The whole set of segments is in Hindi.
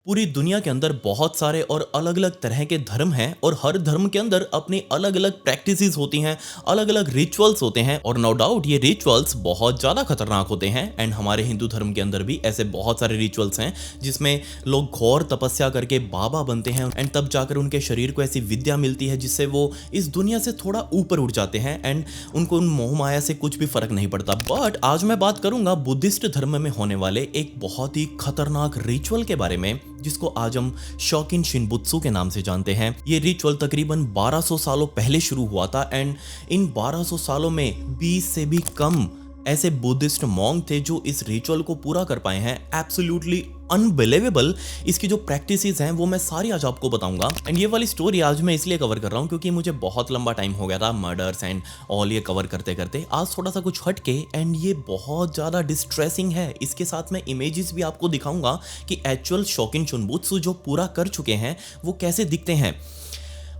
पूरी दुनिया के अंदर बहुत सारे और अलग-अलग तरह के धर्म हैं और हर धर्म के अंदर अपनी अलग-अलग प्रैक्टिसेस होती हैं, अलग-अलग रिचुअल्स होते हैं और नो डाउट ये रिचुअल्स बहुत ज़्यादा खतरनाक होते हैं। एंड हमारे हिंदू धर्म के अंदर भी ऐसे बहुत सारे रिचुअल्स हैं जिसमें लोग घोर तपस्या करके बाबा बनते हैं एंड तब जाकर उनके शरीर को ऐसी विद्या मिलती है जिससे वो इस दुनिया से थोड़ा ऊपर उठ जाते हैं एंड उनको उन मोह माया से कुछ भी फर्क नहीं पड़ता। बट आज मैं बात करूंगा बुद्धिस्ट धर्म में होने वाले एक बहुत ही खतरनाक रिचुअल के बारे में जिसको आज हम शोकिन शिनबुत्सु के नाम से जानते हैं। ये रिचुअल तकरीबन 1200 सालों पहले शुरू हुआ था एंड इन 1200 सालों में 20 से भी कम ऐसे बुद्धिस्ट मॉन्क थे जो इस रिचुअल को पूरा कर पाए हैं। Absolutely unbelievable. इसकी जो प्रैक्टिसेस हैं वो मैं सारी आज आपको बताऊंगा एंड ये वाली स्टोरी आज मैं इसलिए कवर कर रहा हूँ क्योंकि मुझे बहुत लंबा टाइम हो गया था मर्डर्स एंड ऑल ये कवर करते करते। आज थोड़ा सा कुछ हटके एंड ये बहुत ज़्यादा डिस्ट्रेसिंग है। इसके साथ मैं इमेजेस भी आपको दिखाऊंगा कि एक्चुअल शोकिन शिनबुत्सु जो पूरा कर चुके हैं वो कैसे दिखते हैं।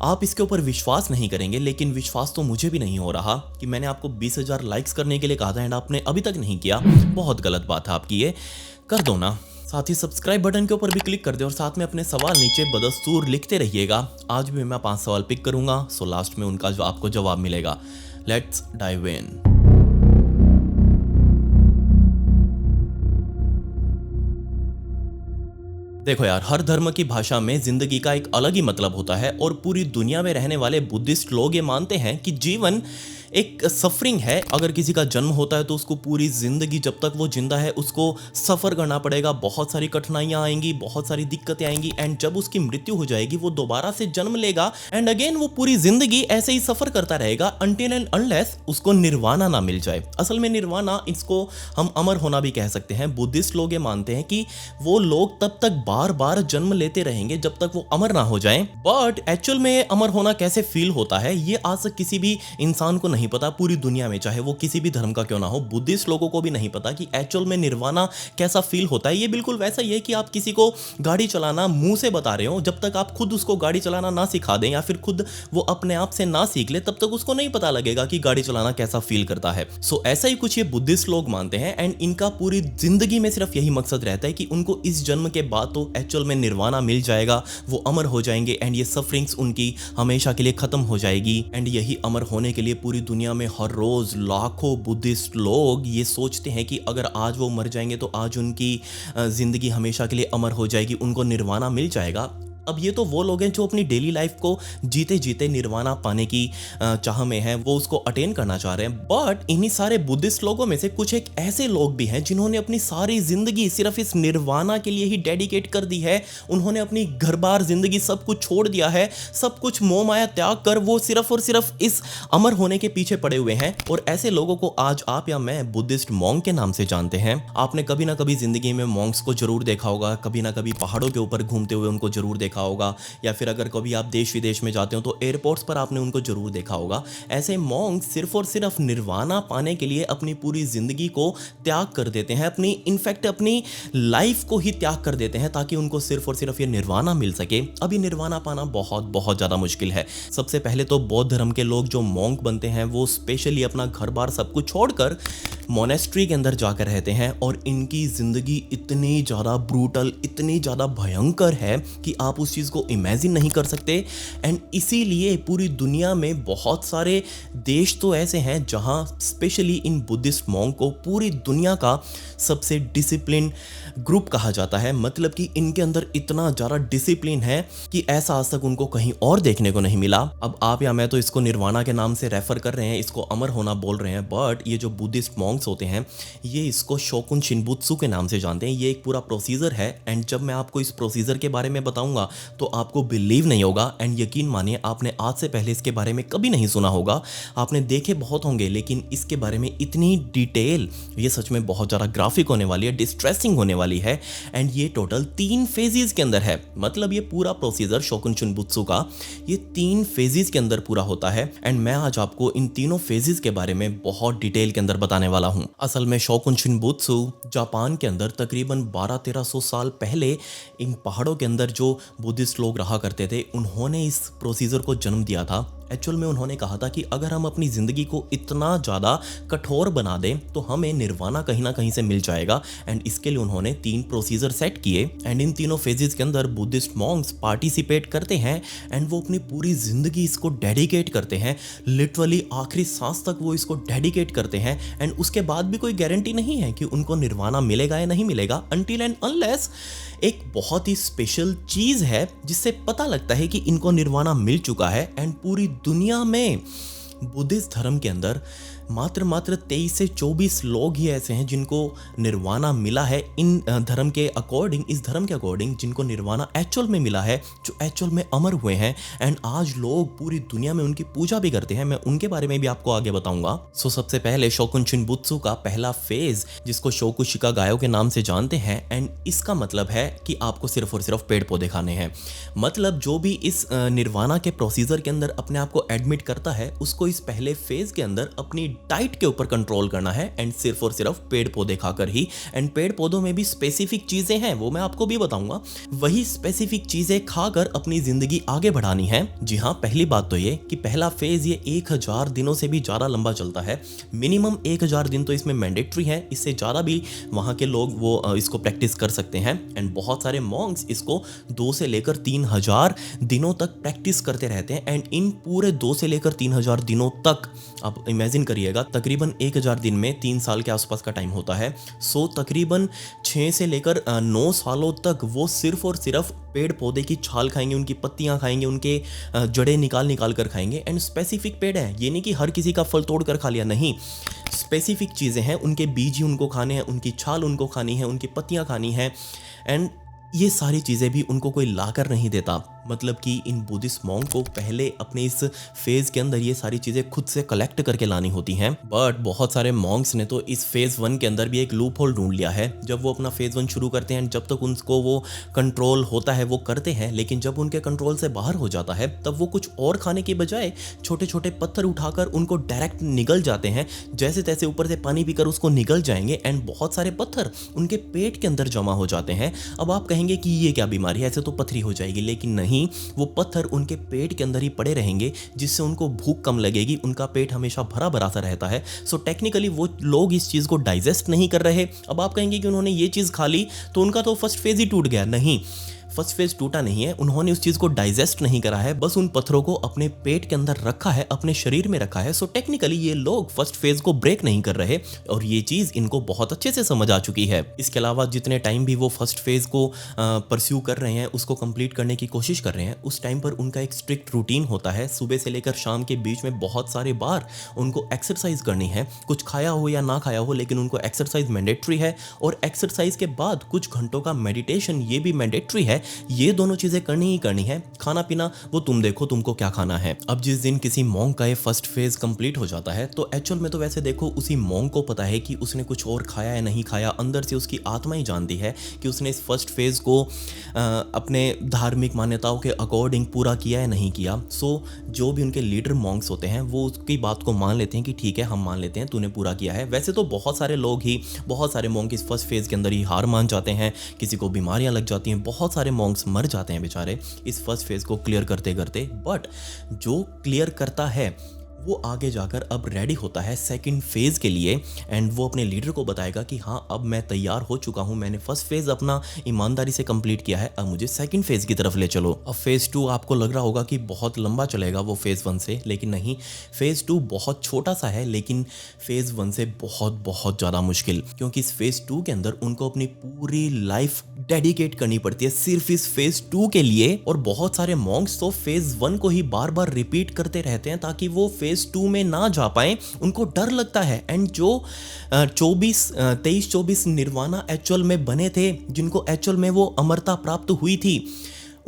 आप इसके ऊपर विश्वास नहीं करेंगे, लेकिन विश्वास तो मुझे भी नहीं हो रहा कि मैंने आपको 20,000 लाइक्स करने के लिए कहा था एंड आपने अभी तक नहीं किया। बहुत गलत बात है आपकी, ये कर दो ना। साथ ही सब्सक्राइब बटन के ऊपर भी क्लिक कर दे और साथ में अपने सवाल नीचे बदस्तूर लिखते रहिएगा। आज भी मैं 5 सवाल पिक करूंगा, सो लास्ट में उनका जो आपको जवाब मिलेगा। Let's dive in. देखो यार, हर धर्म की भाषा में जिंदगी का एक अलग ही मतलब होता है और पूरी दुनिया में रहने वाले बुद्धिस्ट लोग ये मानते हैं कि जीवन एक सफरिंग है। अगर किसी का जन्म होता है तो उसको पूरी जिंदगी जब तक वो जिंदा है उसको सफ़र करना पड़ेगा, बहुत सारी कठिनाइयाँ आएंगी, बहुत सारी दिक्कतें आएंगी एंड जब उसकी मृत्यु हो जाएगी वो दोबारा से जन्म लेगा एंड अगेन वो पूरी जिंदगी ऐसे ही सफ़र करता रहेगा अनटिल एंड अनलेस उसको निर्वाणा ना मिल जाए। असल में निर्वाणा, इसको हम अमर होना भी कह सकते हैं। बुद्धिस्ट लोग ये मानते हैं कि वो लोग तब तक बार बार जन्म लेते रहेंगे जब तक वो अमर ना हो जाएं। बट एक्चुअल में अमर होना कैसे फील होता है ये आज तक किसी भी इंसान को नहीं पता पूरी दुनिया में, चाहे वो किसी भी धर्म का क्यों ना हो। बुद्धिस्ट लोगों को भी नहीं पता कि एक्चुअल में निर्वाणा कैसा फील होता है। ये बिल्कुल वैसा ही है कि आप किसी को गाड़ी चलाना मुंह से बता रहे हो, जब तक आप खुद उसको गाड़ी चलाना ना सिखा दें या फिर खुद वो अपने आप से ना सीख ले तब तक उसको नहीं पता लगेगा कि गाड़ी चलाना कैसा फील करता है। सो ऐसा ही कुछ ये बुद्धिस्ट लोग मानते हैं एंड इनका पूरी जिंदगी में सिर्फ यही मकसद रहता है कि उनको इस जन्म के बाद तो एक्चुअल में निर्वाणा मिल जाएगा, वो अमर हो जाएंगे एंड ये सफरिंग्स उनकी हमेशा के लिए खत्म हो जाएगी। एंड यही अमर होने के लिए पूरी दुनिया में हर रोज लाखों बुद्धिस्ट लोग ये सोचते हैं कि अगर आज वो मर जाएंगे तो आज उनकी जिंदगी हमेशा के लिए अमर हो जाएगी, उनको निर्वाणा मिल जाएगा। अब ये तो वो लोग हैं जो अपनी डेली लाइफ को जीते जीते निर्वाणा पाने की चाह में हैं, वो उसको अटेन करना चाह रहे हैं। बट इन्हीं सारे बुद्धिस्ट लोगों में से कुछ एक ऐसे लोग भी हैं जिन्होंने अपनी सारी जिंदगी सिर्फ इस निर्वाणा के लिए ही डेडिकेट कर दी है। उन्होंने अपनी घर बार जिंदगी सब कुछ छोड़ दिया है, सब कुछ मोह माया त्याग कर वो सिर्फ और सिर्फ इस अमर होने के पीछे पड़े हुए हैं। और ऐसे लोगों को आज आप या मैं बुद्धिस्ट मॉन्क के नाम से जानते हैं। आपने कभी ना कभी जिंदगी में मॉन्क्स को जरूर देखा होगा, कभी ना कभी पहाड़ों के ऊपर घूमते हुए उनको जरूर देखा होगा, या फिर अगर कभी आप देश विदेश में जाते हो तो एयरपोर्ट्स पर आपने उनको जरूर देखा होगा। ऐसे मॉन्क सिर्फ और सिर्फ निर्वाणा पाने के लिए अपनी पूरी जिंदगी को त्याग कर देते हैं, अपनी इनफैक्ट अपनी लाइफ को ही त्याग कर देते हैं ताकि उनको सिर्फ और सिर्फ ये निर्वाणा मिल सके। अभी निर्वाणा पाना बहुत बहुत ज़्यादा मुश्किल है। सबसे पहले तो बौद्ध धर्म के लोग जो मॉन्क बनते हैं वो स्पेशली अपना घर बार सब कुछ छोड़कर मोनेस्ट्री के अंदर जाकर रहते हैं और इनकी ज़िंदगी इतनी ज़्यादा ब्रूटल, इतनी ज़्यादा भयंकर है कि आप उस चीज़ को इमेजिन नहीं कर सकते। एंड इसीलिए पूरी दुनिया में बहुत सारे देश तो ऐसे हैं जहां स्पेशली इन बुद्धिस्ट मॉन्क को पूरी दुनिया का सबसे डिसिप्लिन ग्रुप कहा जाता है। मतलब कि इनके अंदर इतना ज़्यादा डिसिप्लिन है कि ऐसा आज तक उनको कहीं और देखने को नहीं मिला। अब आप या मैं तो इसको निर्वाणा के नाम से रेफर कर रहे हैं, इसको अमर होना बोल रहे हैं, बट ये जो बुद्धिस्ट मॉन्क्स होते हैं ये इसको शोकुन शिनबुत्सु के नाम से जानते हैं। ये एक पूरा प्रोसीजर है एंड जब मैं आपको इस प्रोसीजर के बारे में बताऊंगा तो आपको बिलीव नहीं होगा। एंड यकीन मानिए आपने आज से पहले इसके बारे में कभी नहीं सुना होगा। आपने देखे बहुत होंगे लेकिन इसके बारे में इतनी डिटेल, ये सच में बहुत ज़्यादा ग्राफिक होने वाली है, डिस्ट्रेसिंग होने वाली है। एंड ये टोटल 3 फेजेस के अंदर है। मतलब ये पूरा प्रोसीजर शोकुन शिनबुत्सु का ये 3 फेजेस के अंदर पूरा होता है। एंड मैं आज आपको इन तीनों फेजेस के बारे में बहुत डिटेल के अंदर बताने वाला हूँ। असल में शोकुन शिनबुत्सु जापान के अंदर तकरीबन 1200-1300 साल पहले इन पहाड़ों के अंदर जो बुद्धिस्ट लोग रहा करते थे उन्होंने इस प्रोसीजर को जन्म दिया था। एक्चुअल में उन्होंने कहा था कि अगर हम अपनी ज़िंदगी को इतना ज़्यादा कठोर बना दें तो हमें निर्वाणा कहीं ना कहीं से मिल जाएगा। एंड इसके लिए उन्होंने 3 प्रोसीजर सेट किए एंड इन तीनों फेजेस के अंदर बुद्धिस्ट मॉन्क्स पार्टिसिपेट करते हैं एंड वो अपनी पूरी ज़िंदगी इसको डेडिकेट करते हैं। लिटरली आखिरी सांस तक वो इसको डेडिकेट करते हैं एंड उसके बाद भी कोई गारंटी नहीं है कि उनको निर्वाणा मिलेगा या नहीं मिलेगा, अनटिल एंड अनलेस एक बहुत ही स्पेशल चीज़ है जिससे पता लगता है कि इनको निर्वाणा मिल चुका है। एंड पूरी दुनिया में बुद्धिस्ट धर्म के अंदर मात्र 23 से 24 लोग ही ऐसे हैं जिनको निर्वाणा मिला है इन धर्म के अकॉर्डिंग, इस धर्म के अकॉर्डिंग जिनको निर्वाणा एक्चुअल में मिला है, जो एक्चुअल में अमर हुए हैं एंड आज लोग पूरी दुनिया में उनकी पूजा भी करते हैं। मैं उनके बारे में भी आपको आगे बताऊंगा। सो सबसे पहले शोकुन शिनबुत्सु का पहला फेज जिसको शोकुशिका गायो के नाम से जानते हैं एंड इसका मतलब है कि आपको सिर्फ और सिर्फ पेड़ पौधे खाने हैं। मतलब जो भी इस निर्वाणा के प्रोसीजर के अंदर अपने आप को एडमिट करता है उसको इस पहले फेज के अंदर अपनी डाइट के ऊपर कंट्रोल करना है एंड सिर्फ और सिर्फ पेड़ पौधे खाकर ही। एंड पेड़ पौधों में भी स्पेसिफिक चीजें हैं, वो मैं आपको भी बताऊंगा। वही स्पेसिफिक चीजें खाकर अपनी जिंदगी आगे बढ़ानी है। जी हाँ, पहली बात तो ये कि पहला फेज ये 1000 दिनों से भी ज्यादा लंबा चलता है। मिनिमम 1000 दिन तो इसमें मैंडेटरी है, इससे ज्यादा भी वहां के लोग वो इसको प्रैक्टिस कर सकते हैं। एंड बहुत सारे मॉन्क्स इसको 2 से लेकर 3000 दिनों तक प्रैक्टिस करते रहते हैं। एंड इन पूरे 2 से लेकर 3000 दिनों तक आप इमेजिन करिएगा, तकरीबन 1000 दिन में 3 साल के आसपास का टाइम होता है। सो तकरीबन 6 से लेकर 9 सालों तक वो सिर्फ और सिर्फ पेड़ पौधे की छाल खाएंगे, उनकी पत्तियां खाएंगे, उनके जड़ें निकाल कर खाएंगे। एंड स्पेसिफिक पेड़ है, ये नहीं कि हर किसी का फल तोड़ कर खा लिया, नहीं, स्पेसिफिक चीज़ें हैं, उनके बीज ही उनको खाने हैं, उनकी छाल उनको खानी है, उनकी पत्तियां खानी है। एंड ये सारी चीज़ें भी उनको कोई लाकर नहीं देता। मतलब कि इन बुद्धिस्ट मॉन्क को पहले अपने इस फेज के अंदर ये सारी चीज़ें खुद से कलेक्ट करके लानी होती हैं। बट बहुत सारे मॉन्क्स ने तो इस फेज 1 के अंदर भी एक लूप होल ढूंढ लिया है। जब वो अपना फेज 1 शुरू करते हैं, जब तक उनको वो कंट्रोल होता है वो करते हैं, लेकिन जब उनके कंट्रोल से बाहर हो जाता है तब वो कुछ और खाने के बजाय छोटे छोटे पत्थर उठाकर उनको डायरेक्ट निगल जाते हैं। जैसे तैसे ऊपर से पानी पीकर उसको निगल जाएंगे एंड बहुत सारे पत्थर उनके पेट के अंदर जमा हो जाते हैं। अब आप कहेंगे कि ये क्या बीमारी है, ऐसे तो पथरी हो जाएगी, लेकिन नहीं, वो पत्थर उनके पेट के अंदर ही पड़े रहेंगे जिससे उनको भूख कम लगेगी, उनका पेट हमेशा भरा भरा सा रहता है। सो टेक्निकली वो लोग इस चीज़ को डाइजेस्ट नहीं कर रहे। अब आप कहेंगे कि उन्होंने ये चीज़ खा ली तो उनका तो फर्स्ट फेज ही टूट गया। नहीं, फर्स्ट फेज टूटा नहीं है, उन्होंने उस चीज़ को डाइजेस्ट नहीं करा है, बस उन पत्थरों को अपने पेट के अंदर रखा है, अपने शरीर में रखा है। सो टेक्निकली ये लोग फर्स्ट फेज को ब्रेक नहीं कर रहे और ये चीज़ इनको बहुत अच्छे से समझ आ चुकी है। इसके अलावा जितने टाइम भी वो फर्स्ट फेज को परस्यू कर रहे हैं, उसको कंप्लीट करने की कोशिश कर रहे हैं, उस टाइम पर उनका एक स्ट्रिक्ट रूटीन होता है। सुबह से लेकर शाम के बीच में बहुत सारे बार उनको एक्सरसाइज करनी है, कुछ खाया हो या ना खाया हो, लेकिन उनको एक्सरसाइज मैंडेटरी है। और एक्सरसाइज के बाद कुछ घंटों का मेडिटेशन ये भी मैंडेटरी है। ये दोनों चीजें करनी ही करनी है। खाना पीना वो तुम देखो तुमको क्या खाना है। अब जिस दिन किसी मॉन्क का ये फर्स्ट फेज कंप्लीट हो जाता है तो एक्चुअल में तो वैसे देखो उसी मॉन्क को पता है कि उसने कुछ और खाया या नहीं खाया, अंदर से उसकी आत्मा ही जानती है कि उसने इस फर्स्ट फेज को अपने धार्मिक मान्यताओं के अकॉर्डिंग पूरा किया या नहीं किया। सो जो भी उनके लीडर मॉन्क्स होते हैं वो उसकी बात को मान लेते हैं कि ठीक है, हम मान लेते हैं तूने पूरा किया है। वैसे तो बहुत सारे लोग ही, बहुत सारे मॉन्क इस फर्स्ट फेज के अंदर ही हार मान जाते हैं, किसी को बीमारियां लग जाती हैं, बहुत सारे मॉन्क्स मर जाते हैं बेचारे इस फर्स्ट फेज को क्लियर करते करते। बट जो क्लियर करता है वो आगे जाकर अब रेडी होता है सेकंड फेज के लिए एंड वो अपने लीडर को बताएगा कि हाँ, अब मैं तैयार हो चुका हूँ, मैंने फर्स्ट फेज अपना ईमानदारी से कंप्लीट किया है, अब मुझे सेकंड फेज की तरफ ले चलो। अब फेज 2 आपको लग रहा होगा कि बहुत लंबा चलेगा वो फेज 1 से, लेकिन नहीं, फेज 2 बहुत छोटा सा है लेकिन फेज 1 से बहुत बहुत ज़्यादा मुश्किल, क्योंकि इस फेज 2 के अंदर उनको अपनी पूरी लाइफ डेडिकेट करनी पड़ती है सिर्फ इस फेज 2 के लिए। और बहुत सारे मॉन्क्स तो फेज 1 को ही बार बार रिपीट करते रहते हैं ताकि वो फेज 2 में ना जा पाए, उनको डर लगता है। एंड जो 23-24 निर्वाणा एक्चुअल में बने थे, जिनको एक्चुअल में वो अमरता प्राप्त हुई थी,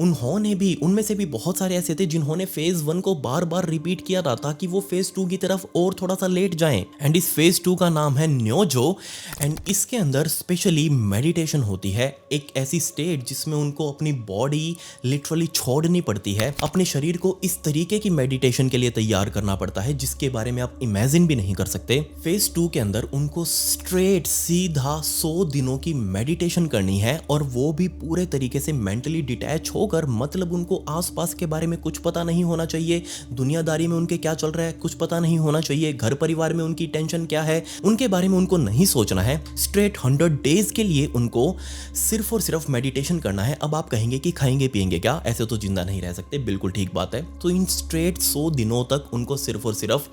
उन्होंने भी, उनमें से भी बहुत सारे ऐसे थे जिन्होंने फेज 1 को बार बार रिपीट किया था ताकि वो फेज 2 की तरफ और थोड़ा सा लेट जाएं। एंड इस फेज 2 का नाम है न्योजो एंड इसके अंदर स्पेशली मेडिटेशन होती है, एक ऐसी स्टेट जिसमें उनको अपनी बॉडी लिटरली छोड़नी पड़ती है, अपने शरीर को इस तरीके की मेडिटेशन के लिए तैयार करना पड़ता है जिसके बारे में आप इमेजिन भी नहीं कर सकते। फेज 2 के अंदर उनको स्ट्रेट सीधा 100 दिनों की मेडिटेशन करनी है और वो भी पूरे तरीके से मेंटली डिटैच होकर होकर, मतलब उनको आसपास के बारे में कुछ पता नहीं होना चाहिए, दुनियादारी में उनके क्या चल रहा है कुछ पता नहीं होना चाहिए, घर परिवार में उनकी टेंशन क्या है उनके बारे में उनको नहीं सोचना है। स्ट्रेट 100 डेज के लिए उनको सिर्फ और सिर्फ मेडिटेशन करना है। अब आप कहेंगे कि खाएंगे पिएंगे क्या, ऐसे तो जिंदा नहीं रह सकते, बिल्कुल ठीक बात है। तो इन स्ट्रेट 100 दिनों तक उनको सिर्फ और सिर्फ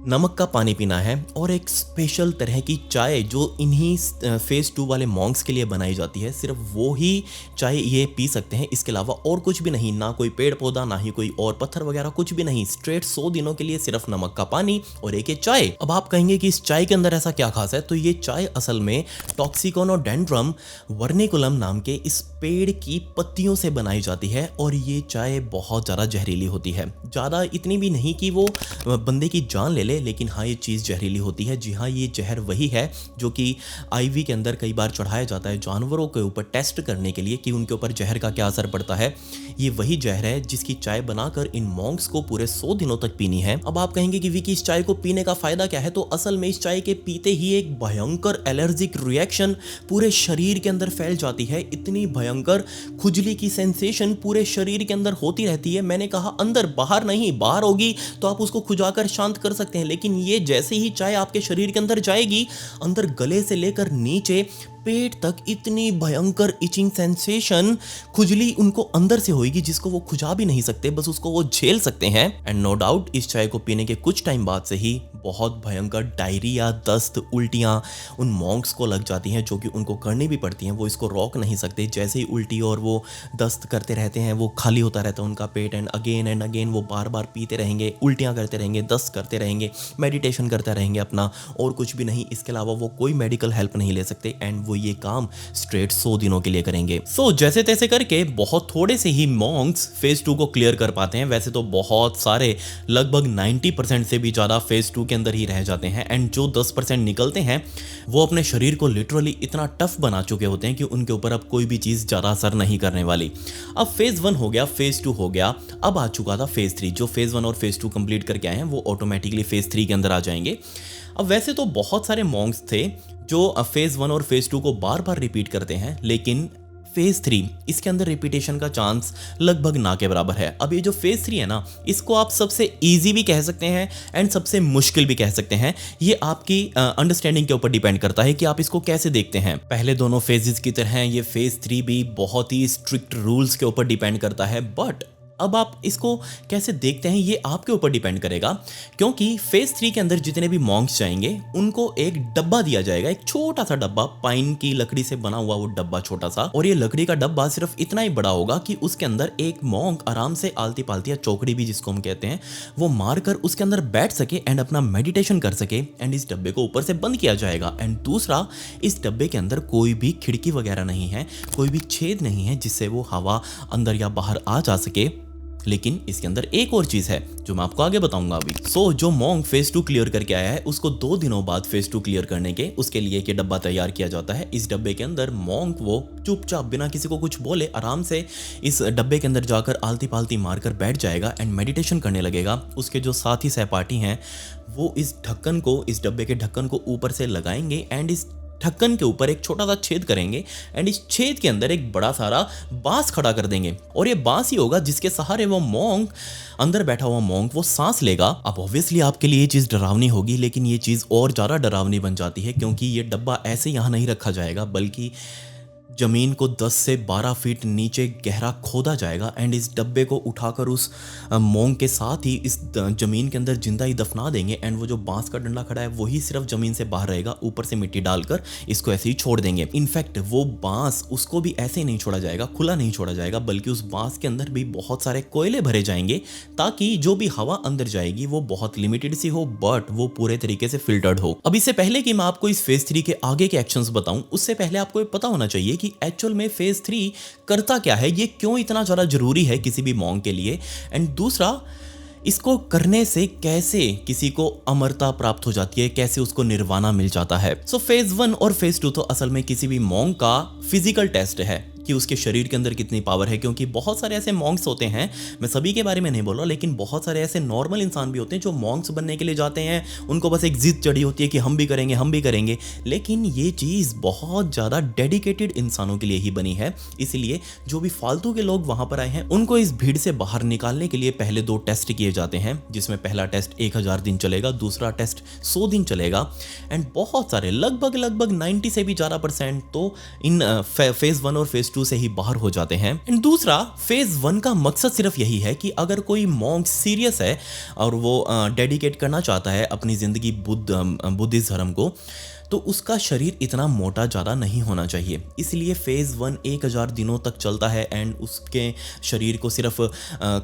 नमक का पानी पीना है और एक स्पेशल तरह की चाय जो इन्हीं फेज 2 वाले मॉन्क्स के लिए बनाई जाती है, सिर्फ वो ही चाय ये पी सकते हैं। इसके अलावा और कुछ भी नहीं, ना कोई पेड़ पौधा, ना ही कोई और पत्थर वगैरह, कुछ भी नहीं। स्ट्रेट 100 दिनों के लिए सिर्फ नमक का पानी और एक चाय। अब आप कहेंगे कि इस चाय के अंदर ऐसा क्या खास है, तो ये चाय असल में टॉक्सिकोनोडेंड्रम वर्निकुलम नाम के इस पेड़ की पत्तियों से बनाई जाती है और ये चाय बहुत ज़्यादा जहरीली होती है। ज़्यादा इतनी भी नहीं कि वो बंदे की जान ले ले, लेकिन हाँ ये चीज़ जहरीली होती है। जी हाँ, ये जहर वही है जो कि आईवी के अंदर कई बार चढ़ाया जाता है जानवरों के ऊपर टेस्ट करने के लिए कि उनके ऊपर जहर का क्या असर पड़ता है। ये वही जहर है जिसकी चाय बनाकर इन मॉन्क्स को पूरे 100 दिनों तक पीनी है। अब आप कहेंगे कि विकी इस चाय को पीने का फायदा क्या है, तो असल में इस चाय के पीते ही एक भयंकर एलर्जिक रिएक्शन पूरे शरीर के अंदर फैल जाती है। इतनी भयंकर खुजली की सेंसेशन पूरे शरीर के अंदर होती रहती है। मैंने कहा अंदर, बाहर नहीं। बाहर होगी तो आप उसको खुजाकर शांत कर सकते हैं, लेकिन ये जैसे ही चाय आपके शरीर के अंदर जाएगी, अंदर गले से लेकर नीचे पेट तक इतनी भयंकर इचिंग सेंसेशन, खुजली उनको अंदर से होगी जिसको वो खुजा भी नहीं सकते, बस उसको वो झेल सकते हैं। एंड नो डाउट इस चाय को पीने के कुछ टाइम बाद से ही बहुत भयंकर डायरिया, दस्त, उल्टियां उन मॉन्क्स को लग जाती हैं, जो कि उनको करनी भी पड़ती हैं। वो इसको रोक नहीं सकते। जैसे ही उल्टी और वो दस्त करते रहते हैं, वो खाली होता रहता है उनका पेट, एंड अगेन वो बार बार पीते रहेंगे, उल्टियां करते रहेंगे, दस्त करते रहेंगे, मेडिटेशन करते रहेंगे अपना, और कुछ भी नहीं। इसके अलावा वो कोई मेडिकल हेल्प नहीं ले सकते एंड वो ये काम स्ट्रेट 100 दिनों के लिए करेंगे। जैसे तैसे करके बहुत थोड़े से ही मॉन्क्स फेज 2 को क्लियर कर पाते हैं। वैसे तो बहुत सारे, लगभग 90% से भी ज्यादा फेज 2 के अंदर ही रह जाते हैं, एंड जो 10% निकलते हैं वो अपने शरीर को लिटरली इतना टफ बना चुके होते हैं कि उनके ऊपर अब कोई भी चीज ज्यादा असर नहीं करने वाली। अब फेज 1 हो गया, फेज 2 हो गया, अब आ चुका था फेज 3। जो फेज 1 और फेज 2 कंप्लीट करके आए हैं वो ऑटोमेटिकली फेज 3 के अंदर आ जाएंगे। अब वैसे तो बहुत सारे मॉन्क्स थे जो फेज 1 और फेज 2 को बार बार रिपीट करते हैं, लेकिन फेज 3 इसके अंदर रिपीटेशन का चांस लगभग ना के बराबर है। अब ये जो फेज 3 है ना, इसको आप सबसे इजी भी कह सकते हैं एंड सबसे मुश्किल भी कह सकते हैं। ये आपकी अंडरस्टैंडिंग के ऊपर डिपेंड करता है कि आप इसको कैसे देखते हैं। पहले दोनों फेजेस की तरह ये फेज 3 भी बहुत ही स्ट्रिक्ट रूल्स के ऊपर डिपेंड करता है, बट अब आप इसको कैसे देखते हैं ये आपके ऊपर डिपेंड करेगा, क्योंकि फेज 3 के अंदर जितने भी मॉन्क्स जाएंगे उनको एक डब्बा दिया जाएगा, एक छोटा सा डब्बा, पाइन की लकड़ी से बना हुआ वो डब्बा छोटा सा, और ये लकड़ी का डब्बा सिर्फ इतना ही बड़ा होगा कि उसके अंदर एक मॉन्क आराम से आलती पालती या चौकड़ी भी जिसको हम कहते हैं वो मारकर उसके अंदर बैठ सके एंड अपना मेडिटेशन कर सके। एंड इस डब्बे को ऊपर से बंद किया जाएगा। एंड दूसरा, इस डब्बे के अंदर कोई भी खिड़की वगैरह नहीं है, कोई भी छेद नहीं है जिससे वो हवा अंदर या बाहर आ जा सके। लेकिन इसके अंदर एक और चीज है जो मैं आपको आगे बताऊंगा अभी। जो मॉन्क फेज 2 क्लियर करके आया है उसको 2 दिनों बाद फेज 2 क्लियर करने के उसके लिए एक डब्बा तैयार किया जाता है। इस डब्बे के अंदर मॉन्क वो चुपचाप बिना किसी को कुछ बोले आराम से इस डब्बे के अंदर जाकर आलती पालती मारकर बैठ जाएगा एंड मेडिटेशन करने लगेगा। उसके जो साथी सहपाठी हैं वो इस ढक्कन को, इस डब्बे के ढक्कन को ऊपर से लगाएंगे एंड इस ढक्कन के ऊपर एक छोटा सा छेद करेंगे एंड इस छेद के अंदर एक बड़ा सारा बांस खड़ा कर देंगे, और ये बांस ही होगा जिसके सहारे वो मॉन्क, अंदर बैठा हुआ मॉन्क, वो सांस लेगा। अब ऑब्वियसली आपके लिए ये चीज डरावनी होगी, लेकिन ये चीज और ज्यादा डरावनी बन जाती है क्योंकि ये डब्बा ऐसे यहाँ नहीं रखा जाएगा, बल्कि जमीन को 10 से 12 फीट नीचे गहरा खोदा जाएगा एंड इस डब्बे को उठाकर उस मॉन्क के साथ ही इस जमीन के अंदर जिंदा ही दफना देंगे एंड वो जो बांस का डंडा खड़ा है वही सिर्फ जमीन से बाहर रहेगा, ऊपर से मिट्टी डालकर इसको ऐसे ही छोड़ देंगे। इनफैक्ट वो बांस, उसको भी ऐसे ही नहीं छोड़ा जाएगा, खुला नहीं छोड़ा जाएगा, बल्कि उस बांस के अंदर भी बहुत सारे कोयले भरे जाएंगे ताकि जो भी हवा अंदर जाएगी वो बहुत लिमिटेड सी हो, बट वो पूरे तरीके से फिल्टर्ड हो। अब इससे पहले कि मैं आपको इस फेज 3 के आगे के एक्शंस बताऊं, उससे पहले आपको ये पता होना चाहिए कि एक्चुअल में फेज 3 करता क्या है, ये क्यों इतना ज्यादा जरूरी है किसी भी मॉन्क के लिए, एंड दूसरा इसको करने से कैसे किसी को अमरता प्राप्त हो जाती है, कैसे उसको निर्वाणा मिल जाता है। फेज 1 और फेज 2 तो असल में किसी भी मॉन्क का फिजिकल टेस्ट है कि उसके शरीर के अंदर कितनी पावर है, क्योंकि बहुत सारे ऐसे मॉन्क्स होते हैं, मैं सभी के बारे में नहीं बोल रहा, लेकिन बहुत सारे ऐसे नॉर्मल इंसान भी होते हैं जो मॉन्क्स बनने के लिए जाते हैं, उनको बस एक जिद चढ़ी होती है कि हम भी करेंगे हम भी करेंगे। लेकिन ये चीज़ बहुत ज़्यादा डेडिकेटेड इंसानों के लिए ही बनी है, इसलिए जो भी फालतू के लोग वहाँ पर आए हैं उनको इस भीड़ से बाहर निकालने के लिए पहले 2 टेस्ट किए जाते हैं, जिसमें पहला टेस्ट 1000 दिन चलेगा, दूसरा टेस्ट 100 दिन चलेगा। एंड बहुत सारे लगभग 90 से भी ज़्यादा % तो इन फेज़ 1 और फेज़ 2 से ही बाहर हो जाते हैं। एंड दूसरा, फेज़ 1 का मकसद सिर्फ यही है कि अगर कोई मॉन्क सीरियस है और वो डेडिकेट करना चाहता है अपनी ज़िंदगी बुद्धिस्ट धर्म को, तो उसका शरीर इतना मोटा ज़्यादा नहीं होना चाहिए। इसलिए फेज़ 1 1000 दिनों तक चलता है एंड उसके शरीर को सिर्फ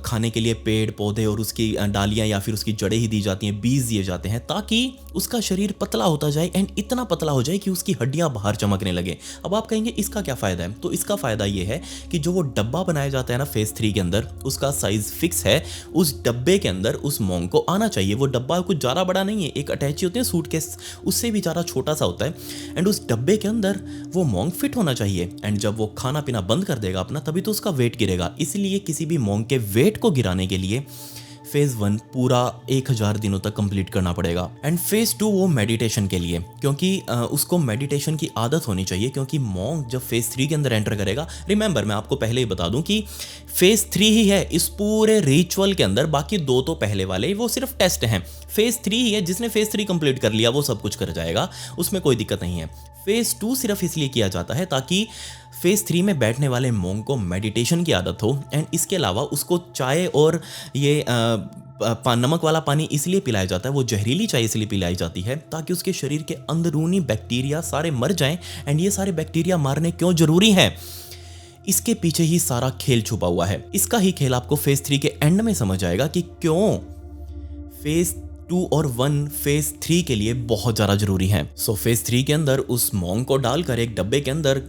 खाने के लिए पेड़ पौधे और उसकी डालियाँ या फिर उसकी जड़ें ही दी जाती हैं, बीज दिए जाते हैं, ताकि उसका शरीर पतला होता जाए एंड इतना पतला हो जाए कि उसकी हड्डियाँ बाहर चमकने लगे। अब आप कहेंगे इसका क्या फ़ायदा है? तो इसका फ़ायदा ये है कि जो वो डब्बा बनाया जाता है ना फेज़ 3 के अंदर, उसका साइज़ फिक्स है, उस डब्बे के अंदर उस मॉन्क को आना चाहिए। वो डब्बा कुछ ज़्यादा बड़ा नहीं है, एक अटैची होती है सूटकेस, उससे भी ज़्यादा छोटा सा होता है, एंड उस डब्बे के अंदर वो मॉन्क फिट होना चाहिए। एंड जब वो खाना पीना बंद कर देगा अपना, तभी तो उसका वेट गिरेगा। इसलिए किसी भी मॉन्क के वेट को गिराने के लिए फेज़ 1 पूरा 1000 दिनों तक कंप्लीट करना पड़ेगा। एंड फेज़ 2 वो मेडिटेशन के लिए, क्योंकि उसको मेडिटेशन की आदत होनी चाहिए, क्योंकि मॉन्क जब फेज़ 3 के अंदर एंटर करेगा, रिमेंबर मैं आपको पहले ही बता दूं कि फेज़ 3 ही है इस पूरे रिचुअल के अंदर, बाकी 2 तो पहले वाले वो सिर्फ टेस्ट हैं। फेज़ 3 ही है, जिसने फेज़ 3 कंप्लीट कर लिया वो सब कुछ कर जाएगा, उसमें कोई दिक्कत नहीं है। फेज़ 2 सिर्फ इसलिए किया जाता है ताकि फेज़ 3 में बैठने वाले मॉन्क को मेडिटेशन की आदत हो, एंड इसके अलावा उसको चाय और ये नमक वाला पानी इसलिए पिलाया जाता है, वो जहरीली चाय इसलिए पिलाई जाती है ताकि उसके शरीर के अंदरूनी बैक्टीरिया सारे मर जाएं। एंड ये सारे बैक्टीरिया मारने क्यों जरूरी है, इसके पीछे ही सारा खेल छुपा हुआ है। इसका ही खेल आपको फेज़ 3 के एंड में समझ आएगा कि क्यों फेज़ 2 और 1 फेज़ 3 के लिए बहुत ज़्यादा जरूरी है। सो फेज़ 3 के अंदर उस मॉन्क को डालकर एक डब्बे के अंदर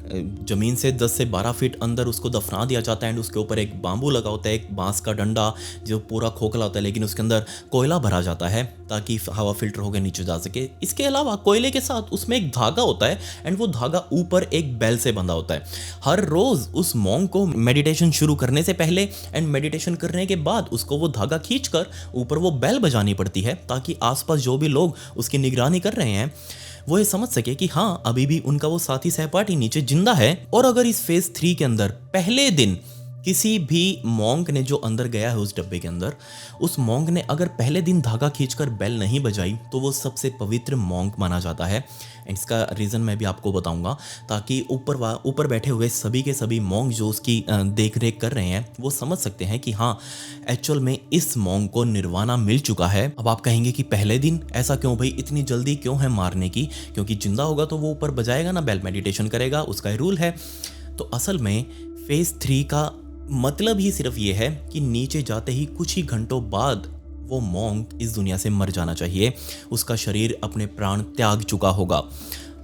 जमीन से 10 से 12 फीट अंदर उसको दफना दिया जाता है, एंड उसके ऊपर एक बांबू लगा होता है, एक बांस का डंडा जो पूरा खोखला होता है, लेकिन उसके अंदर कोयला भरा जाता है ताकि हवा फिल्टर होकर नीचे जा सके। इसके अलावा कोयले के साथ उसमें एक धागा होता है, एंड वो धागा ऊपर एक बेल से बंधा होता है। हर रोज उस मॉन्क को मेडिटेशन शुरू करने से पहले एंड मेडिटेशन करने के बाद उसको वो धागा खींचकर ऊपर वो बेल बजानी पड़ती है, ताकि आसपास जो भी लोग उसकी निगरानी कर रहे हैं वो ये समझ सके कि हाँ अभी भी उनका वो साथी सहपाठी नीचे जिंदा है। और अगर इस फेज़ 3 के अंदर पहले दिन किसी भी मॉन्क ने जो अंदर गया है उस डब्बे के अंदर, उस मॉन्क ने अगर पहले दिन धागा खींचकर बेल नहीं बजाई, तो वो सबसे पवित्र मॉन्क माना जाता है। एंड इसका रीज़न मैं भी आपको बताऊंगा, ताकि ऊपर बैठे हुए सभी के सभी मॉन्क जो उसकी देख रेख कर रहे हैं वो समझ सकते हैं कि हाँ एक्चुअल में इस मॉन्क को निर्वाणा मिल चुका है। अब आप कहेंगे कि पहले दिन ऐसा क्यों भाई, इतनी जल्दी क्यों है मारने की? क्योंकि जिंदा होगा तो वो ऊपर बजाएगा ना बेल, मेडिटेशन करेगा, उसका ही रूल है। तो असल में फेज़ 3 का मतलब ही सिर्फ ये है कि नीचे जाते ही कुछ ही घंटों बाद वो मॉन्क इस दुनिया से मर जाना चाहिए, उसका शरीर अपने प्राण त्याग चुका होगा,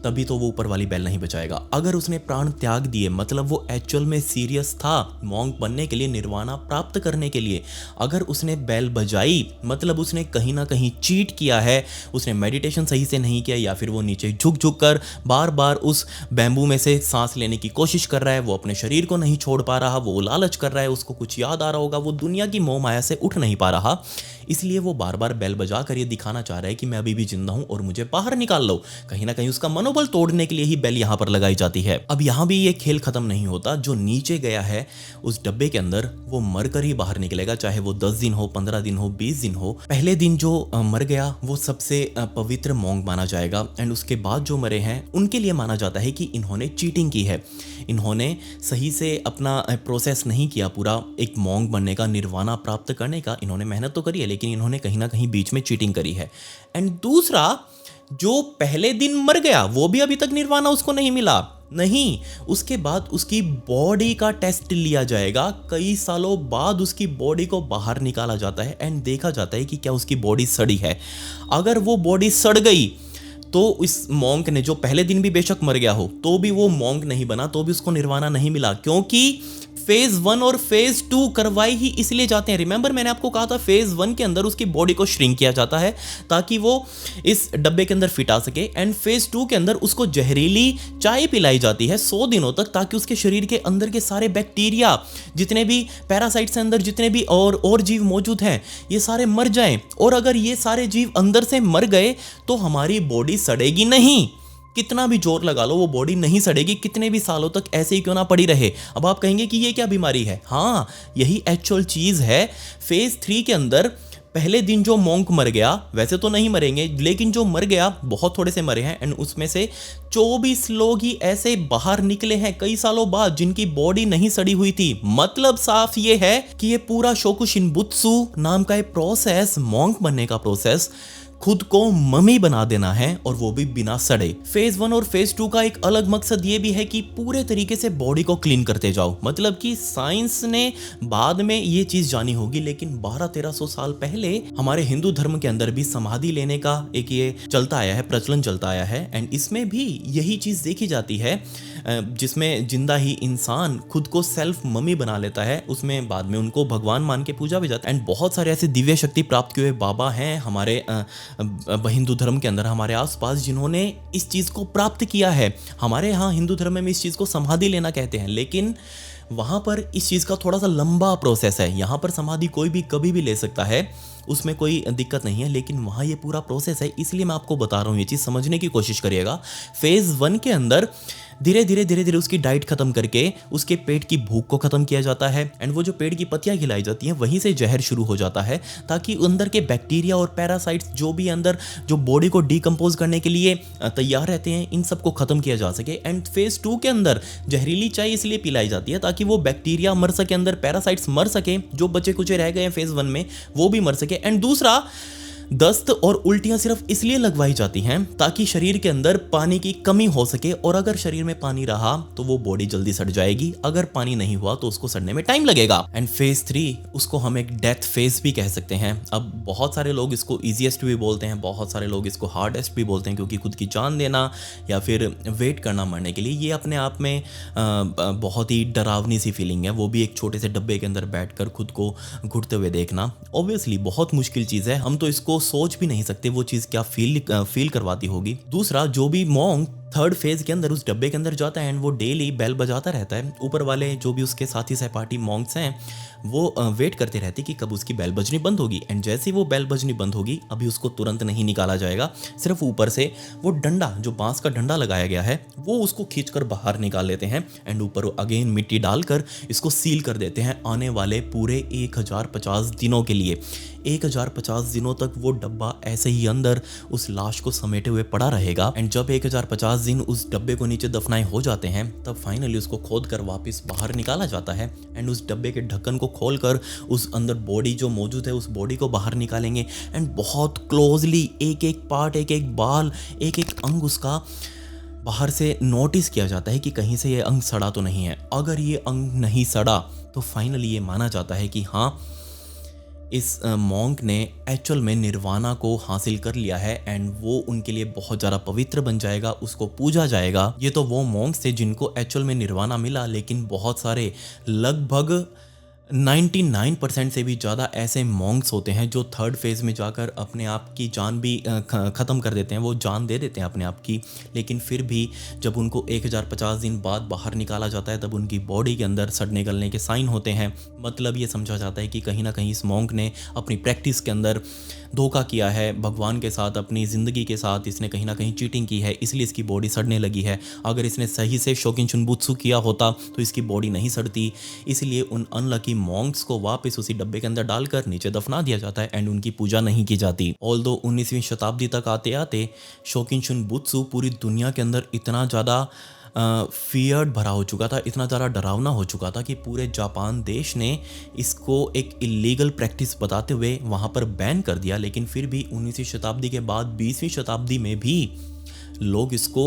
तभी तो वो ऊपर वाली बेल नहीं बचाएगा। अगर उसने प्राण त्याग दिए मतलब वो एक्चुअल में सीरियस था मॉन्क बनने के लिए, निर्वाणा प्राप्त करने के लिए। अगर उसने बेल बजाई मतलब उसने कहीं ना कहीं चीट किया है, उसने मेडिटेशन सही से नहीं किया, या फिर वो नीचे झुक झुक कर बार बार उस बैम्बू में से सांस लेने की कोशिश कर रहा है, वो अपने शरीर को नहीं छोड़ पा रहा, वो लालच कर रहा है, उसको कुछ याद आ रहा होगा, वो दुनिया की मोह माया से उठ नहीं पा रहा, इसलिए वो बार बार बेल बजा कर ये दिखाना चाह रहा है कि मैं अभी भी जिंदा हूं और मुझे बाहर निकाल लो। कहीं ना कहीं उसका मनोबल तोड़ने के लिए ही बेल यहां पर लगाई जाती है। अब यहां भी ये खेल खत्म नहीं होता, जो नीचे गया है उस डब्बे के अंदर वो मरकर ही बाहर निकलेगा, चाहे वो 10 दिन हो, 15 दिन हो, 20 दिन हो। पहले दिन जो मर गया वो सबसे पवित्र मॉन्क माना जाएगा, एंड उसके बाद जो मरे हैं उनके लिए माना जाता है कि इन्होंने चीटिंग की है, इन्होंने सही से अपना प्रोसेस नहीं किया पूरा एक मॉन्क बनने का, निर्वाणा प्राप्त करने का। इन्होंने मेहनत तो करी है लेकिन इन्होंने कहीं ना कहीं बीच में चीटिंग करी है। एंड दूसरा, जो पहले दिन मर गया वो भी अभी तक निर्वाणा उसको नहीं मिला, नहीं, उसके बाद उसकी बॉडी का टेस्ट लिया जाएगा। कई सालों बाद उसकी बॉडी को बाहर निकाला जाता है एंड देखा जाता है कि क्या उसकी बॉडी सड़ी है। अगर वो बॉडी सड़ गई तो इस मॉन्क ने, जो पहले दिन भी बेशक मर गया हो तो भी वो मॉन्क नहीं बना, तो भी उसको निर्वाणा नहीं मिला, क्योंकि फेज 1 और फेज 2 करवाए ही इसलिए जाते हैं। रिमेंबर मैंने आपको कहा था फेज 1 के अंदर उसकी बॉडी को श्रिंक किया जाता है ताकि वो इस डब्बे के अंदर फिट आ सके, एंड फेज 2 के अंदर उसको जहरीली चाय पिलाई जाती है 100 दिनों तक, ताकि उसके शरीर के अंदर के सारे बैक्टीरिया, जितने भी पैरासाइट्स के अंदर जितने भी और जीव मौजूद हैं, ये सारे मर जाएं। और अगर ये सारे जीव अंदर से मर गए तो हमारी बॉडी सड़ेगी नहीं। कितना भी जोर लगा लो वो बॉडी नहीं सड़ेगी, कितने भी सालों तक ऐसे ही क्यों ना पड़ी रहे। अब आप कहेंगे कि ये क्या बीमारी है? हाँ, यही एक्चुअल चीज है। फेज 3 के अंदर पहले दिन जो मॉन्क मर गया, वैसे तो नहीं मरेंगे, लेकिन जो मर गया बहुत थोड़े से मरे हैं, एंड उसमें से 24 लोग ही ऐसे बाहर निकले हैं कई सालों बाद जिनकी बॉडी नहीं सड़ी हुई थी। मतलब साफ ये है कि ये पूरा शोकुशिनबुत्सु नाम का एक प्रोसेस, मॉन्क बनने का प्रोसेस, खुद को मम्मी बना देना है, और वो भी बिना सड़े। फेज 1 और फेज 2 का एक अलग मकसद ये भी है कि पूरे तरीके से बॉडी को क्लीन करते जाओ। मतलब कि साइंस ने बाद में ये चीज जानी होगी, लेकिन 1200-1300 साल पहले हमारे हिंदू धर्म के अंदर भी समाधि लेने का एक ये चलता आया है, प्रचलन चलता आया है, एंड इसमें भी यही चीज देखी जाती है, जिसमें जिंदा ही इंसान खुद को सेल्फ मम्मी बना लेता है, उसमें बाद में उनको भगवान मान के पूजा भी जाता है। एंड बहुत सारे ऐसे दिव्य शक्ति प्राप्त किए हुए बाबा हैं हमारे हिंदू धर्म के अंदर, हमारे आसपास, जिन्होंने इस चीज को प्राप्त किया है। हमारे यहाँ हिंदू धर्म में इस चीज को समाधि लेना कहते हैं, लेकिन वहां पर इस चीज का थोड़ा सा लंबा प्रोसेस है। यहाँ पर समाधि कोई भी कभी भी ले सकता है, उसमें कोई दिक्कत नहीं है, लेकिन वहाँ ये पूरा प्रोसेस है, इसलिए मैं आपको बता रहा हूँ। ये चीज़ समझने की कोशिश करिएगा। फेज 1 के अंदर धीरे धीरे उसकी डाइट खत्म करके उसके पेट की भूख को खत्म किया जाता है, एंड वो जो पेट की पत्तियां खिलाई जाती हैं वहीं से जहर शुरू हो जाता है, ताकि अंदर के बैक्टीरिया और पैरासाइट्स जो भी अंदर जो बॉडी को डिकम्पोज करने के लिए तैयार रहते हैं, इन सबको खत्म किया जा सके। एंड फेज 2 के अंदर जहरीली चाय इसलिए पिलाई जाती है ताकि वो बैक्टीरिया मर सके, अंदर पैरासाइट्स मर सके, जो बचे कुछ रह गए हैं फेज 1 में वो भी मर सके। एंड दूसरा, दस्त और उल्टियां सिर्फ इसलिए लगवाई जाती हैं ताकि शरीर के अंदर पानी की कमी हो सके, और अगर शरीर में पानी रहा तो वो बॉडी जल्दी सड़ जाएगी, अगर पानी नहीं हुआ तो उसको सड़ने में टाइम लगेगा। एंड फेज 3, उसको हम एक डेथ फेज भी कह सकते हैं। अब बहुत सारे लोग इसको इजीएस्ट भी बोलते हैं, बहुत सारे लोग इसको हार्डेस्ट भी बोलते हैं, क्योंकि खुद की जान देना या फिर वेट करना मरने के लिए, ये अपने आप में बहुत ही डरावनी सी फीलिंग है। वो भी एक छोटे से डब्बे के अंदर बैठकर खुद को घुटते हुए देखना, ऑब्वियसली बहुत मुश्किल चीज़ है। हम तो इसको सोच भी नहीं सकते वो चीज़ क्या फील करवाती होगी। दूसरा, जो भी मॉन्क थर्ड फेज के अंदर उस डब्बे के अंदर जाता है, एंड वो डेली बेल बजाता रहता है, ऊपर वाले जो भी उसके साथी सहपाठी मॉन्क्स हैं वो वेट करते रहते कि कब उसकी बेल बजनी बंद होगी। एंड जैसे ही वो बेल बजनी बंद होगी, अभी उसको तुरंत नहीं निकाला जाएगा, सिर्फ ऊपर से वो डंडा, जो बांस का डंडा लगाया गया है, वो उसको खींचकर बाहर निकाल लेते हैं, एंड ऊपर अगेन मिट्टी डालकर इसको सील कर देते हैं आने वाले पूरे 1050 दिनों के लिए। 1050 दिनों तक वो डब्बा ऐसे ही अंदर उस लाश को समेटे हुए पड़ा रहेगा। एंड जब 1050 दिन उस डब्बे को नीचे दफनाए हो जाते हैं, तब फाइनली उसको खोद कर वापस बाहर निकाला जाता है, एंड उस डब्बे के ढक्कन को खोलकर उस अंदर बॉडी जो मौजूद है उस बॉडी को बाहर निकालेंगे, एंड बहुत क्लोजली एक एक पार्ट, एक एक बाल, एक एक अंग उसका बाहर से नोटिस किया जाता है कि कहीं से ये अंग सड़ा तो नहीं है। अगर ये अंग नहीं सड़ा तो फाइनली ये माना जाता है कि हाँ, इस मॉन्क ने एक्चुअल में निर्वाणा को हासिल कर लिया है, एंड वो उनके लिए बहुत ज़्यादा पवित्र बन जाएगा, उसको पूजा जाएगा। ये तो वो मॉन्क्स थे जिनको एक्चुअल में निर्वाणा मिला, लेकिन बहुत सारे, लगभग 99% से भी ज़्यादा ऐसे मॉन्क्स होते हैं जो थर्ड फेज़ में जाकर अपने आप की जान भी ख़त्म कर देते हैं, वो जान दे देते हैं अपने आप की, लेकिन फिर भी जब उनको 1050 दिन बाद बाहर निकाला जाता है, तब उनकी बॉडी के अंदर सड़ने गलने के साइन होते हैं। मतलब ये समझा जाता है कि कहीं ना कहीं इस मॉन्क ने अपनी प्रैक्टिस के अंदर धोखा किया है भगवान के साथ, अपनी ज़िंदगी के साथ इसने कहीं ना कहीं चीटिंग की है, इसलिए इसकी बॉडी सड़ने लगी है। अगर इसने सही से शोकिनशुनबुत्सु किया होता तो इसकी बॉडी नहीं सड़ती, इसलिए उन अनलकी मॉन्क्स को वापस उसी डब्बे के अंदर डालकर नीचे दफना दिया जाता है, एंड उनकी पूजा नहीं की जाती। ऑल्दो 19वीं शताब्दी तक आते आते शोकिनशुनबुत्सु पूरी दुनिया के अंदर इतना ज़्यादा फियर्ड भरा हो चुका था, इतना ज़्यादा डरावना हो चुका था कि पूरे जापान देश ने इसको एक इलीगल प्रैक्टिस बताते हुए वहाँ पर बैन कर दिया। लेकिन फिर भी 19वीं शताब्दी के बाद 20वीं शताब्दी में भी लोग इसको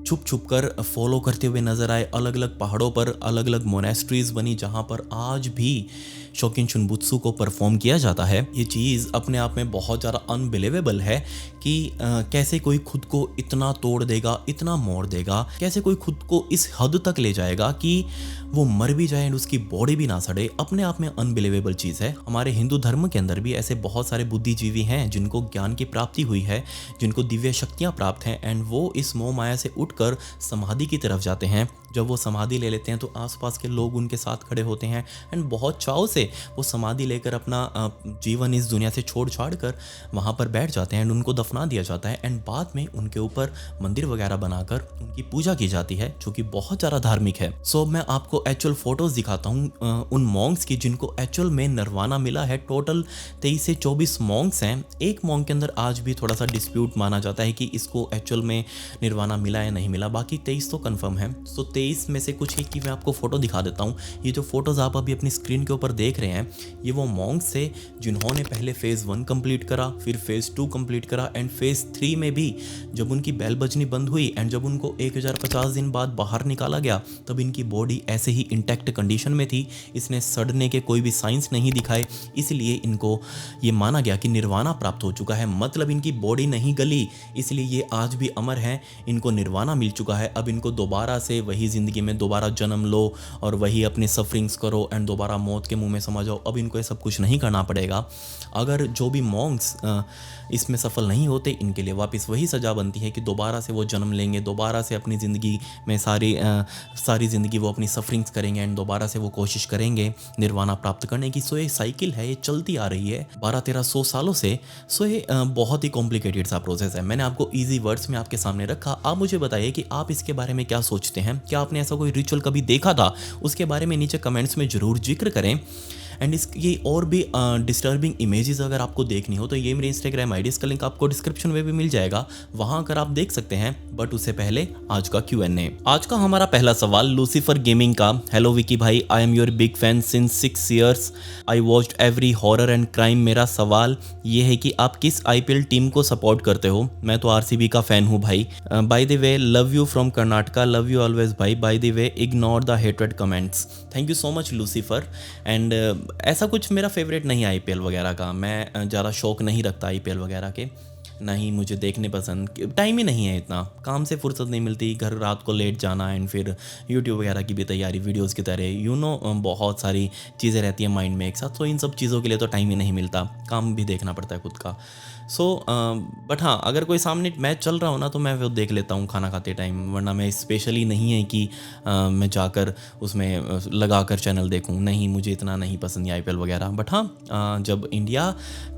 छुप छुप कर फॉलो करते हुए नजर आए। अलग अलग पहाड़ों पर अलग अलग मोनेस्ट्रीज बनी जहाँ पर आज भी शोकिन शुनबुत्सु को परफॉर्म किया जाता है। ये चीज़ अपने आप में बहुत ज़्यादा अनबिलीवेबल है कि कैसे कोई खुद को इतना तोड़ देगा, इतना मोड़ देगा, कैसे कोई खुद को इस हद तक ले जाएगा कि वो मर भी जाए एंड उसकी बॉडी भी ना सड़े। अपने आप में अनबिलीवेबल चीज़ है। हमारे हिंदू धर्म के अंदर भी ऐसे बहुत सारे बुद्धिजीवी हैं जिनको ज्ञान की प्राप्ति हुई है, जिनको दिव्य शक्तियाँ प्राप्त हैं एंड वो इस मोह माया से उठकर समाधि की तरफ जाते हैं। जब वो समाधि ले लेते हैं तो आसपास के लोग उनके साथ खड़े होते हैं एंड बहुत चाव से वो समाधि लेकर अपना जीवन इस दुनिया से छोड़ छाड़ कर वहाँ पर बैठ जाते हैं एंड उनको दफना दिया जाता है एंड बाद में उनके ऊपर मंदिर वगैरह बनाकर उनकी पूजा की जाती है, जो कि बहुत ज़्यादा धार्मिक है। सो मैं आपको एक्चुअल फोटोज़ दिखाता हूँ उन मॉन्क्स की जिनको एक्चुअल में निर्वाणा मिला है। टोटल 23 से 24 मॉन्क्स हैं। एक मॉन्क के अंदर आज भी थोड़ा सा डिस्प्यूट माना जाता है कि इसको एक्चुअल में निर्वाणा मिला या नहीं मिला, बाकी 23 तो कन्फर्म है। सो 23 में से कुछ ही की मैं आपको फ़ोटो दिखा देता हूँ। ये जो फोटोज़ आप अभी अपनी स्क्रीन के ऊपर देख रहे हैं, ये वो मॉन्क्स थे जिन्होंने पहले फ़ेज़ 1 कंप्लीट करा, फिर फ़ेज़ 2 कंप्लीट करा एंड फ़ेज़ 3 में भी जब उनकी बैल बजनी बंद हुई एंड जब उनको 1050 दिन बाद बाहर निकाला गया तब इनकी बॉडी ऐसे ही इंटैक्ट कंडीशन में थी। इसने सड़ने के कोई भी साइंस नहीं दिखाए, इसलिए इनको ये माना गया कि निर्वाणा प्राप्त हो चुका है। मतलब इनकी बॉडी नहीं गली, इसलिए ये आज भी अमर हैं। इनको निर्वाणा मिल चुका है। अब इनको दोबारा से वही ज़िंदगी में दोबारा जन्म लो और वही अपने सफरिंग्स करो एंड दोबारा मौत के मुंह में समा जाओ। अब इनको ये सब कुछ नहीं करना पड़ेगा। अगर जो भी मॉन्क्स इसमें सफल नहीं होते, इनके लिए वापस वही सज़ा बनती है कि दोबारा से वो जन्म लेंगे, दोबारा से अपनी ज़िंदगी में सारी ज़िंदगी वो अपनी सफरिंग्स करेंगे एंड दोबारा से वो कोशिश करेंगे निर्वाणा प्राप्त करने की। सो ये साइकिल है, ये चलती आ रही है 1200-1300 सालों से। सो ये बहुत ही कॉम्प्लिकेटेड सा प्रोसेस है। मैंने आपको ईजी वर्ड्स में आपके सामने रखा। आप मुझे बताइए कि आप इसके बारे में क्या सोचते हैं। क्या आपने ऐसा कोई रिचुअल कभी देखा था? उसके बारे में नीचे कमेंट्स में ज़रूर जिक्र करें। एंड इसकी और भी डिस्टर्बिंग इमेजेस अगर आपको देखनी हो तो ये मेरे इंस्टाग्राम आईडी, इसका लिंक आपको डिस्क्रिप्शन में भी मिल जाएगा, वहां आकर आप देख सकते हैं। बट उससे पहले आज का Q&A। आज का हमारा पहला सवाल लूसीफर गेमिंग का। हेलो विकी भाई, I am your big fan since 6 years। I watched every horror and crime. मेरा सवाल ये है कि आप किस IPL टीम को सपोर्ट करते हो? मैं तो RCB का फ़ैन हूँ भाई। By the way love you from Karnataka, love you always भाई। By the way ignore the hated comments. Thank you so much Lucifer. And ऐसा कुछ मेरा फेवरेट नहीं है IPL वगैरह का। मैं ज़्यादा शौक नहीं रखता IPL वगैरह के, ना ही मुझे देखने पसंद। टाइम ही नहीं है इतना, काम से फुर्सत नहीं मिलती। घर रात को लेट जाना एंड फिर यूट्यूब वगैरह की भी तैयारी, वीडियोस की तरह बहुत सारी चीज़ें रहती हैं माइंड में एक साथ। तो इन सब चीज़ों के लिए तो टाइम ही नहीं मिलता, काम भी देखना पड़ता है खुद का। बट हाँ, अगर कोई सामने मैच चल रहा हो ना तो मैं वो देख लेता हूँ खाना खाते टाइम, वरना मैं स्पेशली नहीं है कि मैं जाकर उसमें लगा कर चैनल देखूँ। नहीं, मुझे इतना नहीं पसंद है IPL वगैरह। बट हाँ, जब इंडिया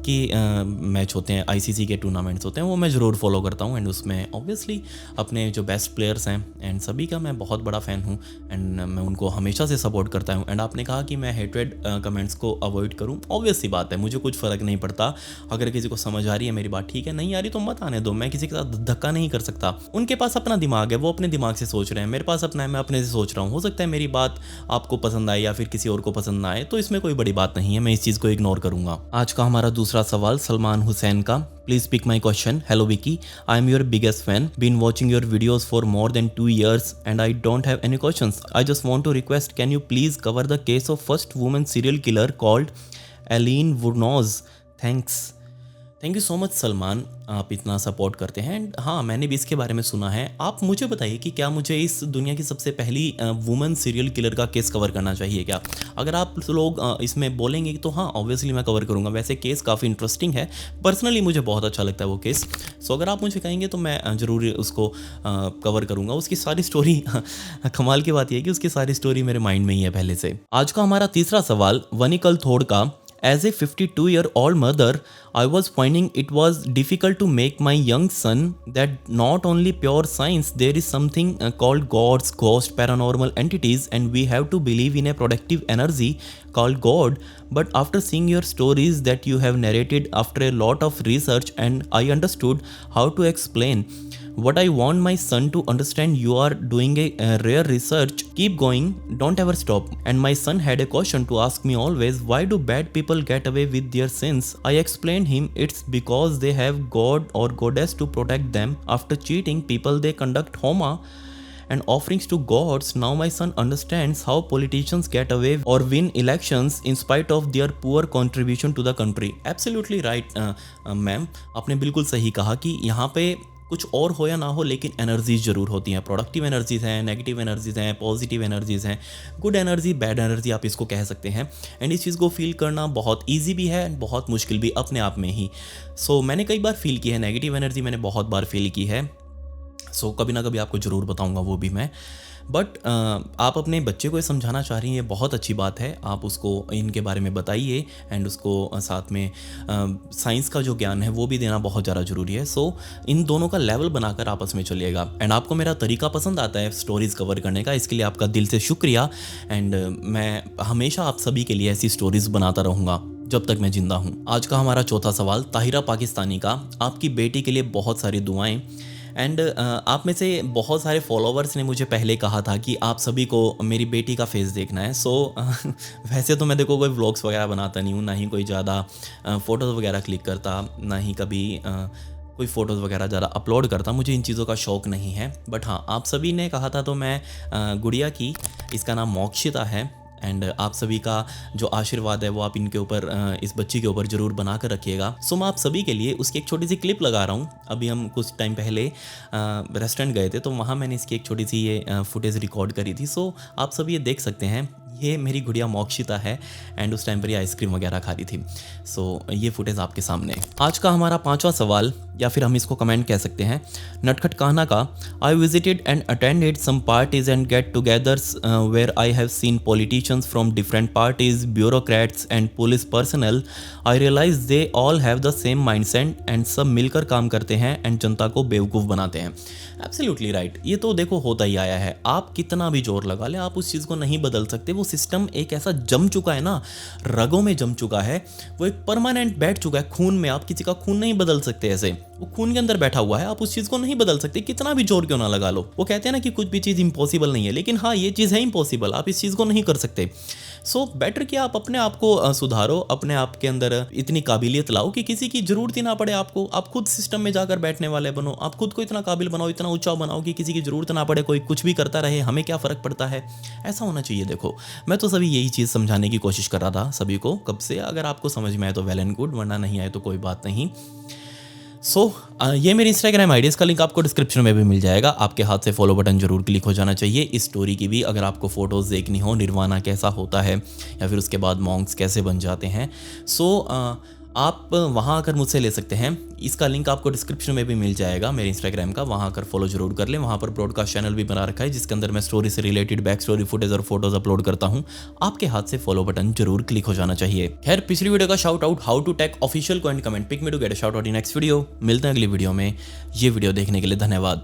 के मैच होते हैं, ICC के टूर्नामेंट्स होते हैं, वो मैं ज़रूर फॉलो करता हूँ। एंड उसमें ऑब्वियसली अपने जो बेस्ट प्लेयर्स हैं एंड सभी का मैं बहुत बड़ा फ़ैन हूँ एंड मैं उनको हमेशा से सपोर्ट करता हूँ। एंड आपने कहा कि मैं हेटेड कमेंट्स को अवॉइड करूँ, ऑब्वियस सी बात है, मुझे कुछ फ़र्क नहीं पड़ता। अगर किसी को समझ आ रही है मेरी बात, ठीक है, नहीं आ रही तो मत आने दो। मैं किसी के साथ धक्का नहीं कर सकता। उनके पास अपना दिमाग है, वो अपने दिमाग से सोच रहे हैं। मेरे पास अपना है, मैं अपने से सोच रहा हूँ। हो सकता है मेरी बात आपको पसंद आए या फिर किसी और को पसंद ना आए, तो इसमें कोई बड़ी बात नहीं है, मैं इस चीज़ को इग्नोर करूँगा। आज का हमारा दूसरा सवाल सलमान हुसैन का। Please pick my question. Hello Vicky, I am your biggest fan. Been watching your videos for more than 2 years and I don't have any questions. I just want to request, can you please cover the case of first woman serial killer called Aileen Wuornos? Thanks. Thank you so much Salman, आप इतना सपोर्ट करते हैं। एंड हाँ, मैंने भी इसके बारे में सुना है। आप मुझे बताइए कि क्या मुझे इस दुनिया की सबसे पहली वुमन सीरियल किलर का केस कवर करना चाहिए क्या? अगर आप लोग इसमें बोलेंगे तो हाँ, ऑब्वियसली मैं कवर करूँगा। वैसे केस काफ़ी इंटरेस्टिंग है, पर्सनली मुझे बहुत अच्छा लगता है वो केस। सो अगर आप मुझे कहेंगे तो मैं ज़रूर उसको कवर करूँगा। उसकी सारी स्टोरी कमाल की बात यह है कि उसकी सारी स्टोरी मेरे माइंड में ही है पहले से। आज का हमारा तीसरा सवाल वनिकल थोड़ का। As a 52-year-old mother, I was finding it was difficult to make my young son that not only pure science, there is something called gods, ghosts, paranormal entities, and we have to believe in a protective energy called God. But after seeing your stories that you have narrated after a lot of research, and I understood how to explain what I want my son to understand. You are doing a rare research. Keep going, don't ever stop. And my son had a question to ask me always, why do bad people get away with their sins? I explained abandon him, it's because they have god or goddess to protect them. After cheating people they conduct homa and offerings to gods. Now my son understands how politicians get away or win elections in spite of their poor contribution to the country. Absolutely right, ma'am आपने बिल्कुल सही कहा कि यहाँ पे कुछ और हो या ना हो लेकिन एनर्जीज ज़रूर होती हैं। प्रोडक्टिव एनर्जीज हैं, नेगेटिव एनर्जीज हैं, पॉजिटिव एनर्जीज हैं, गुड एनर्जी, बैड एनर्जी आप इसको कह सकते हैं। एंड इस चीज़ को फील करना बहुत ईजी भी है एंड बहुत मुश्किल भी अपने आप में ही। सो मैंने कई बार फील की है नेगेटिव एनर्जी, मैंने बहुत बार फील की है। सो कभी ना कभी आपको ज़रूर बताऊंगा वो भी मैं। बट आप अपने बच्चे को ये समझाना चाह रही हैं, ये बहुत अच्छी बात है। आप उसको इनके बारे में बताइए एंड उसको साथ में साइंस का जो ज्ञान है वो भी देना बहुत ज़्यादा ज़रूरी है। सो इन दोनों का लेवल बनाकर आपस में चलिएगा। एंड आपको मेरा तरीका पसंद आता है स्टोरीज़ कवर करने का, इसके लिए आपका दिल से शुक्रिया। एंड मैं हमेशा आप सभी के लिए ऐसी स्टोरीज़ बनाता रहूँगा जब तक मैं जिंदा हूँ। आज का हमारा चौथा सवाल ताहिरा पाकिस्तानी का, आपकी बेटी के लिए बहुत सारी दुआएं। एंड आप में से बहुत सारे फॉलोवर्स ने मुझे पहले कहा था कि आप सभी को मेरी बेटी का फेस देखना है। सो वैसे तो मैं देखो कोई व्लॉग्स वगैरह बनाता नहीं हूँ, ना ही कोई ज़्यादा फ़ोटोज़ वगैरह क्लिक करता, ना ही कभी कोई फ़ोटोज़ वगैरह ज़्यादा अपलोड करता। मुझे इन चीज़ों का शौक़ नहीं है। बट हाँ, आप सभी ने कहा था तो मैं गुड़िया की, इसका नाम मोक्षिता है। एंड आप सभी का जो आशीर्वाद है वो आप इनके ऊपर, इस बच्ची के ऊपर ज़रूर बना कर रखिएगा। सो मैं आप सभी के लिए उसकी एक छोटी सी क्लिप लगा रहा हूँ। अभी हम कुछ टाइम पहले रेस्टोरेंट गए थे तो वहाँ मैंने इसकी एक छोटी सी ये फुटेज रिकॉर्ड करी थी। सो आप सभी ये देख सकते हैं, ये मेरी गुड़िया मोक्षिता है एंड उस टाइम पर ये आइसक्रीम वगैरह खा रही थी। सो ये फुटेज आपके सामने है। आज का हमारा पांचवा सवाल, या फिर हम इसको कमेंट कह सकते हैं, नटखट कहना का, I visited and attended some parties and get togethers where I have seen politicians from different parties, bureaucrats and police personnel. I realise they all have the same mindset and सब मिलकर काम करते हैं एंड जनता को बेवकूफ़ बनाते हैं। Absolutely right. ये तो देखो होता ही आया है, आप कितना भी जोर लगा लें आप उस चीज़ को नहीं बदल सकते। वो सिस्टम एक ऐसा जम चुका है ना, रगों में जम चुका है, वो एक परमानेंट बैठ चुका है खून में। आप किसी का खून नहीं बदल सकते, ऐसे वो खून के अंदर बैठा हुआ है, आप उस चीज़ को नहीं बदल सकते, कितना भी जोर क्यों ना लगा लो। वो कहते हैं ना कि कुछ भी चीज़ इम्पॉसिबल नहीं है, लेकिन हाँ ये चीज़ है इम्पॉसिबल, आप इस चीज़ को नहीं कर सकते। सो बेटर कि आप अपने आप को सुधारो, अपने आप के अंदर इतनी काबिलियत लाओ कि किसी की ज़रूरत ही ना पड़े आपको। आप खुद सिस्टम में जाकर बैठने वाले बनो, आप खुद को इतना काबिल बनाओ, इतना ऊंचा बनाओ कि किसी की ज़रूरत ना पड़े, कोई कुछ भी करता रहे, हमें क्या फ़र्क पड़ता है, ऐसा होना चाहिए। देखो मैं तो सभी यही चीज़ समझाने की कोशिश कर रहा था सभी को कब से। अगर आपको समझ में आए तो वेल एंड गुड, वरना नहीं आए तो कोई बात नहीं। सो ये मेरी इंस्टाग्राम आईडी, इसका लिंक आपको डिस्क्रिप्शन में भी मिल जाएगा। आपके हाथ से फॉलो बटन जरूर क्लिक हो जाना चाहिए। इस स्टोरी की भी अगर आपको फ़ोटोज़ देखनी हो, निर्वाणा कैसा होता है या फिर उसके बाद मॉन्क्स कैसे बन जाते हैं, सो आप वहाँ आकर मुझसे ले सकते हैं। इसका लिंक आपको डिस्क्रिप्शन में भी मिल जाएगा मेरे इंस्टाग्राम का, वहाँ आकर फॉलो जरूर कर लें। वहाँ पर ब्रॉडकास्ट चैनल भी बना रखा है जिसके अंदर मैं स्टोरी से रिलेटेड बैक स्टोरी फुटेज और फोटोज़ अपलोड करता हूँ। आपके हाथ से फॉलो बटन जरूर क्लिक हो जाना चाहिए। खैर, पिछली वीडियो का shout out how to tag official को and comment pick me to get a shout out in next video. मिलते हैं अगली वीडियो में। ये वीडियो देखने के लिए धन्यवाद।